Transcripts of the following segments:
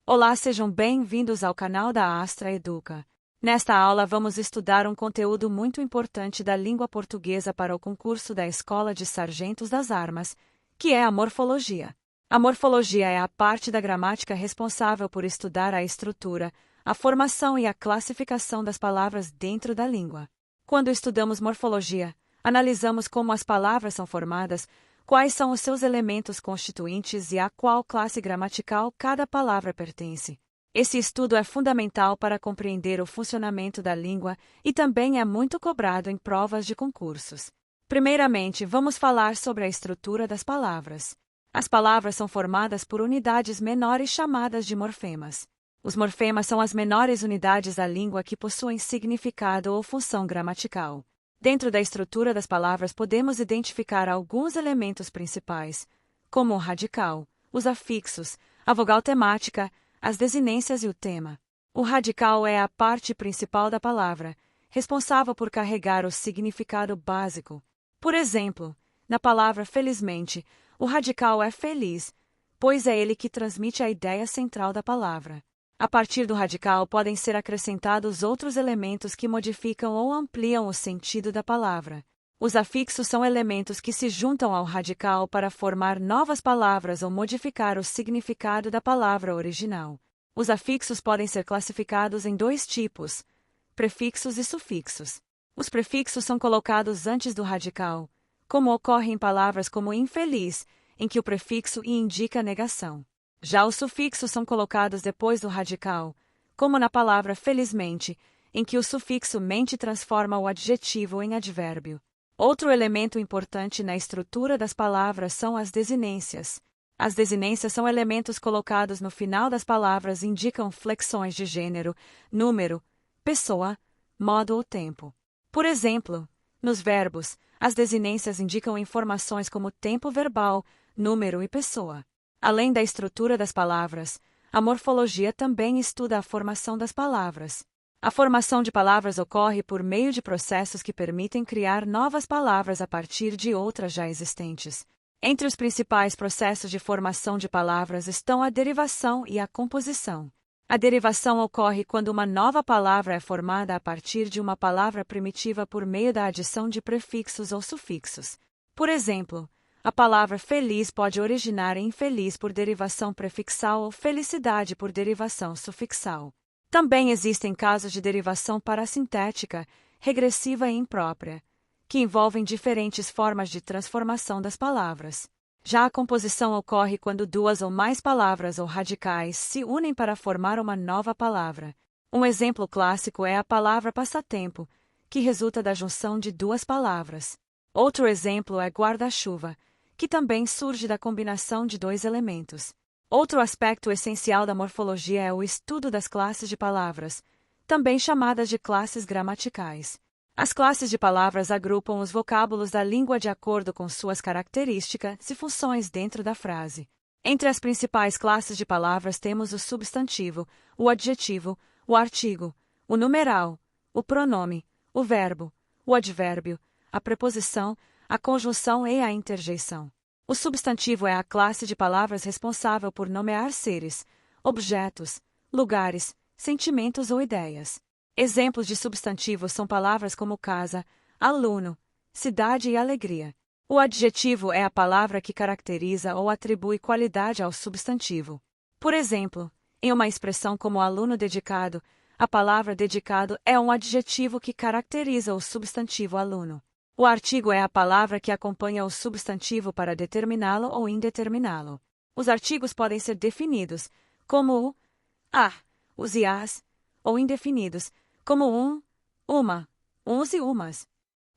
Olá, sejam bem-vindos ao canal da Astra Educa. Nesta aula vamos estudar um conteúdo muito importante da língua portuguesa para o concurso da Escola de Sargentos das Armas, que é a morfologia. A morfologia é a parte da gramática responsável por estudar a estrutura, a formação e a classificação das palavras dentro da língua. Quando estudamos morfologia, analisamos como as palavras são formadas, quais são os seus elementos constituintes e a qual classe gramatical cada palavra pertence. Esse estudo é fundamental para compreender o funcionamento da língua e também é muito cobrado em provas de concursos. Primeiramente, vamos falar sobre a estrutura das palavras. As palavras são formadas por unidades menores chamadas de morfemas. Os morfemas são as menores unidades da língua que possuem significado ou função gramatical. Dentro da estrutura das palavras podemos identificar alguns elementos principais, como o radical, os afixos, a vogal temática, as desinências e o tema. O radical é a parte principal da palavra, responsável por carregar o significado básico. Por exemplo, na palavra felizmente, o radical é feliz, pois é ele que transmite a ideia central da palavra. A partir do radical podem ser acrescentados outros elementos que modificam ou ampliam o sentido da palavra. Os afixos são elementos que se juntam ao radical para formar novas palavras ou modificar o significado da palavra original. Os afixos podem ser classificados em dois tipos: prefixos e sufixos. Os prefixos são colocados antes do radical, como ocorre em palavras como infeliz, em que o prefixo "i" indica negação. Já os sufixos são colocados depois do radical, como na palavra felizmente, em que o sufixo mente transforma o adjetivo em advérbio. Outro elemento importante na estrutura das palavras são as desinências. As desinências são elementos colocados no final das palavras e indicam flexões de gênero, número, pessoa, modo ou tempo. Por exemplo, nos verbos, as desinências indicam informações como tempo verbal, número e pessoa. Além da estrutura das palavras, a morfologia também estuda a formação das palavras. A formação de palavras ocorre por meio de processos que permitem criar novas palavras a partir de outras já existentes. Entre os principais processos de formação de palavras estão a derivação e a composição. A derivação ocorre quando uma nova palavra é formada a partir de uma palavra primitiva por meio da adição de prefixos ou sufixos. Por exemplo, a palavra feliz pode originar em infeliz por derivação prefixal ou felicidade por derivação sufixal. Também existem casos de derivação parassintética, regressiva e imprópria, que envolvem diferentes formas de transformação das palavras. Já a composição ocorre quando duas ou mais palavras ou radicais se unem para formar uma nova palavra. Um exemplo clássico é a palavra passatempo, que resulta da junção de duas palavras. Outro exemplo é guarda-chuva, que também surge da combinação de dois elementos. Outro aspecto essencial da morfologia é o estudo das classes de palavras, também chamadas de classes gramaticais. As classes de palavras agrupam os vocábulos da língua de acordo com suas características e funções dentro da frase. Entre as principais classes de palavras temos o substantivo, o adjetivo, o artigo, o numeral, o pronome, o verbo, o advérbio, a preposição, a conjunção e a interjeição. O substantivo é a classe de palavras responsável por nomear seres, objetos, lugares, sentimentos ou ideias. Exemplos de substantivos são palavras como casa, aluno, cidade e alegria. O adjetivo é a palavra que caracteriza ou atribui qualidade ao substantivo. Por exemplo, em uma expressão como aluno dedicado, a palavra dedicado é um adjetivo que caracteriza o substantivo aluno. O artigo é a palavra que acompanha o substantivo para determiná-lo ou indeterminá-lo. Os artigos podem ser definidos, como o, a, os e as, ou indefinidos, como um, uma, uns e umas.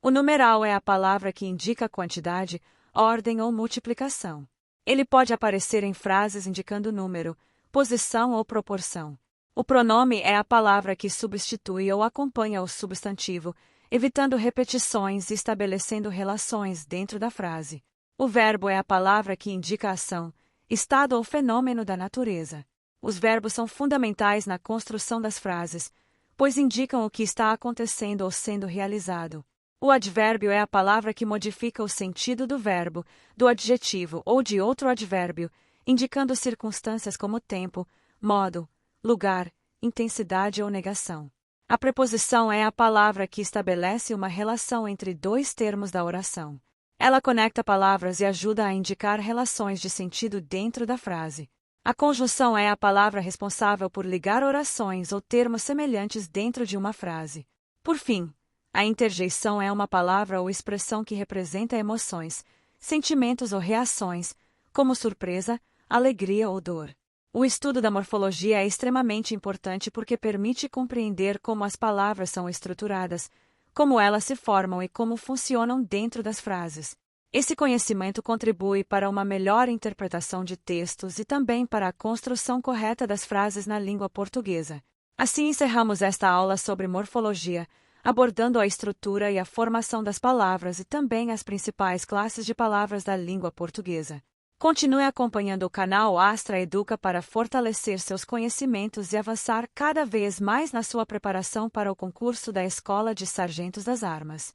O numeral é a palavra que indica quantidade, ordem ou multiplicação. Ele pode aparecer em frases indicando número, posição ou proporção. O pronome é a palavra que substitui ou acompanha o substantivo, evitando repetições e estabelecendo relações dentro da frase. O verbo é a palavra que indica ação, estado ou fenômeno da natureza. Os verbos são fundamentais na construção das frases, pois indicam o que está acontecendo ou sendo realizado. O advérbio é a palavra que modifica o sentido do verbo, do adjetivo ou de outro advérbio, indicando circunstâncias como tempo, modo, lugar, intensidade ou negação. A preposição é a palavra que estabelece uma relação entre dois termos da oração. Ela conecta palavras e ajuda a indicar relações de sentido dentro da frase. A conjunção é a palavra responsável por ligar orações ou termos semelhantes dentro de uma frase. Por fim, a interjeição é uma palavra ou expressão que representa emoções, sentimentos ou reações, como surpresa, alegria ou dor. O estudo da morfologia é extremamente importante porque permite compreender como as palavras são estruturadas, como elas se formam e como funcionam dentro das frases. Esse conhecimento contribui para uma melhor interpretação de textos e também para a construção correta das frases na língua portuguesa. Assim encerramos esta aula sobre morfologia, abordando a estrutura e a formação das palavras e também as principais classes de palavras da língua portuguesa. Continue acompanhando o canal Astra Educa para fortalecer seus conhecimentos e avançar cada vez mais na sua preparação para o concurso da Escola de Sargentos das Armas.